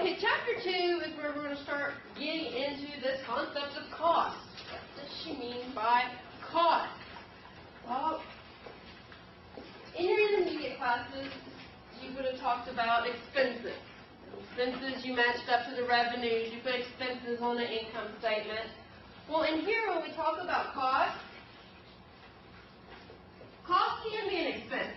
Okay, chapter 2 is where we're going to start getting into this concept of cost. What does she mean by cost? Well, in your intermediate classes, you would have talked about expenses. Expenses, you matched up to the revenues. You put expenses on the income statement. Well, in here, when we talk about cost, cost can be an expense.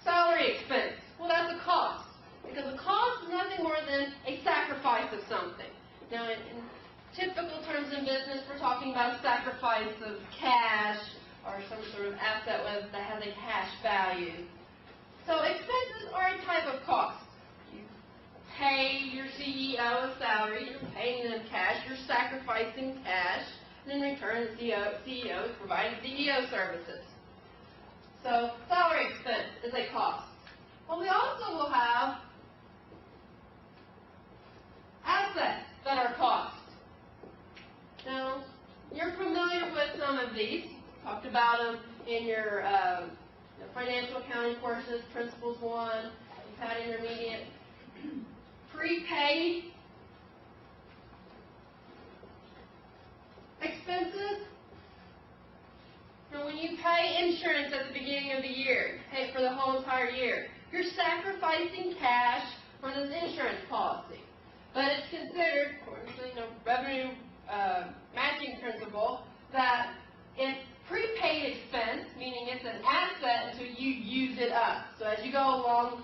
Salary expense. Well, that's a cost. Because a cost is nothing more than a sacrifice of something. Now, in typical terms in business, we're talking about a sacrifice of cash or some sort of asset that has a cash value. So expenses are a type of cost. You pay your CEO a salary, you're paying them cash, you're sacrificing cash, and in return the CEO is providing CEO services. So salary expense is a cost. But we also will have assets that are cost. Now, you're familiar with some of these. Talked about them in your financial accounting courses, Principles 1. You've had intermediate. Prepaid expenses. Now, when you pay insurance at the beginning of the year, pay for the whole entire year, you're sacrificing cash for this insurance policy. But it's considered, according to revenue matching principle, that it's prepaid expense, meaning it's an asset until you use it up. So as you go along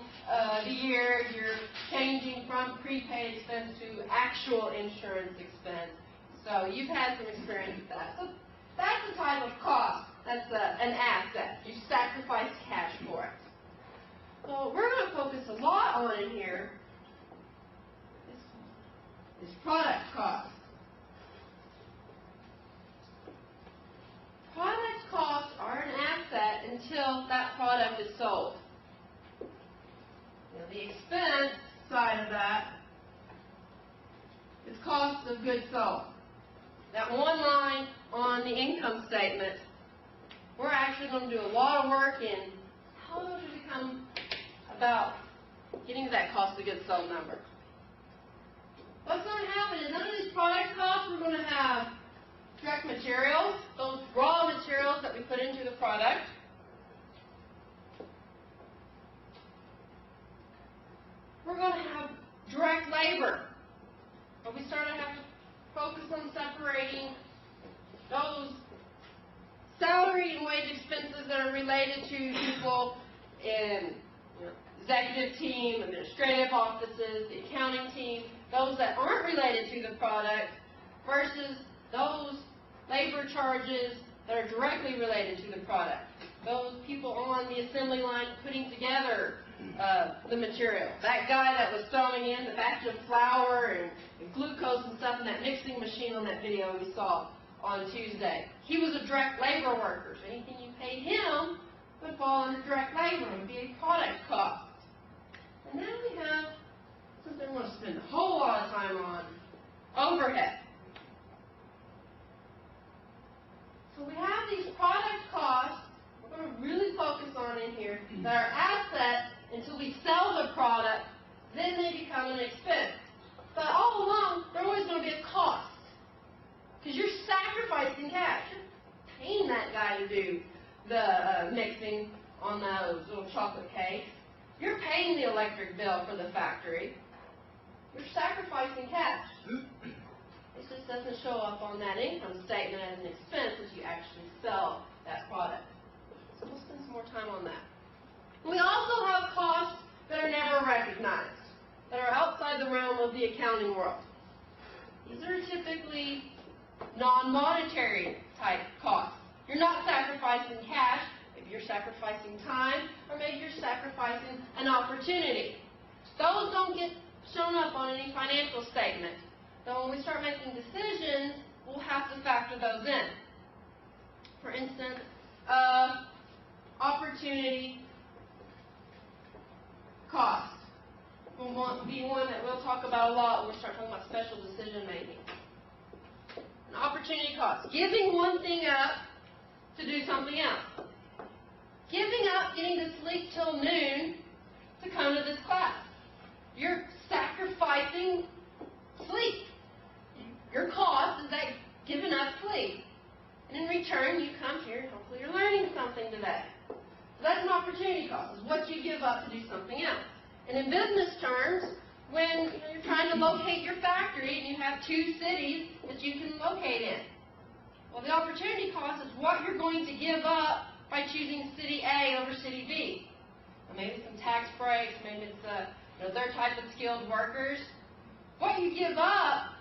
the year, you're changing from prepaid expense to actual insurance expense. So you've had some experience with that. So that's the type of cost. That's an asset. You sacrifice cash for it. So we're going to focus a lot on in here is product cost. Product costs are an asset until that product is sold. Now, the expense side of that is cost of goods sold. That one line on the income statement, we're actually going to do a lot of work in how to become about getting to that cost of goods sold number. What's going to happen is under these product costs, we're going to have direct materials, those raw materials that we put into the product. We're going to have direct labor. But we start to have to focus on separating those salary and wage expenses that are related to people in executive team, administrative offices, the accounting team, those that aren't related to the product versus those labor charges that are directly related to the product. Those people on the assembly line putting together the material. That guy that was throwing in the batch of flour and glucose and stuff in that mixing machine on that video we saw on Tuesday. He was a direct labor worker. So anything you paid him would fall under direct labor and be a product cost. And then we have something we're going to spend a whole lot of time on, overhead. So we have these product costs we're going to really focus on in here that are assets until we sell the product, then they become an expense. But all along, they're always going to be a cost because you're sacrificing cash. You're paying that guy to do the mixing on those little chocolate cakes. You're paying the electric bill for the factory. You're sacrificing cash. It just doesn't show up on that income statement as an expense as you actually sell that product. So we'll spend some more time on that. We also have costs that are never recognized, that are outside the realm of the accounting world. These are typically non-monetary type costs. You're not sacrificing cash. Maybe you're sacrificing time, or maybe you're sacrificing an opportunity. Those don't get shown up on any financial statement. So when we start making decisions, we'll have to factor those in. For instance, opportunity cost will be one that we'll talk about a lot when we start talking about special decision making. An opportunity cost. Giving one thing up to do something else. Giving up getting to sleep till noon to come to this class. You're complete. And in return, you come here and hopefully you're learning something today. So that's an opportunity cost, is what you give up to do something else. And in business terms, when you're trying to locate your factory and you have 2 cities that you can locate in. Well, the opportunity cost is what you're going to give up by choosing city A over city B. Well, maybe some tax breaks, maybe it's their type of skilled workers. What you give up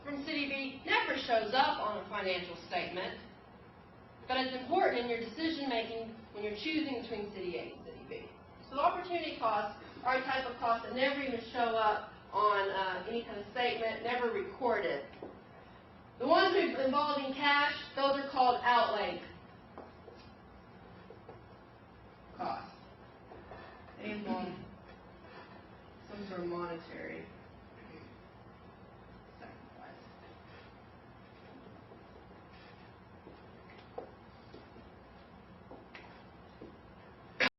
from city B never shows up on a financial statement, but it's important in your decision making when you're choosing between city A and city B. So the opportunity costs are a type of cost that never even show up on any kind of statement, never recorded. The ones involving cash, those are called outlay costs. They involve some sort of monetary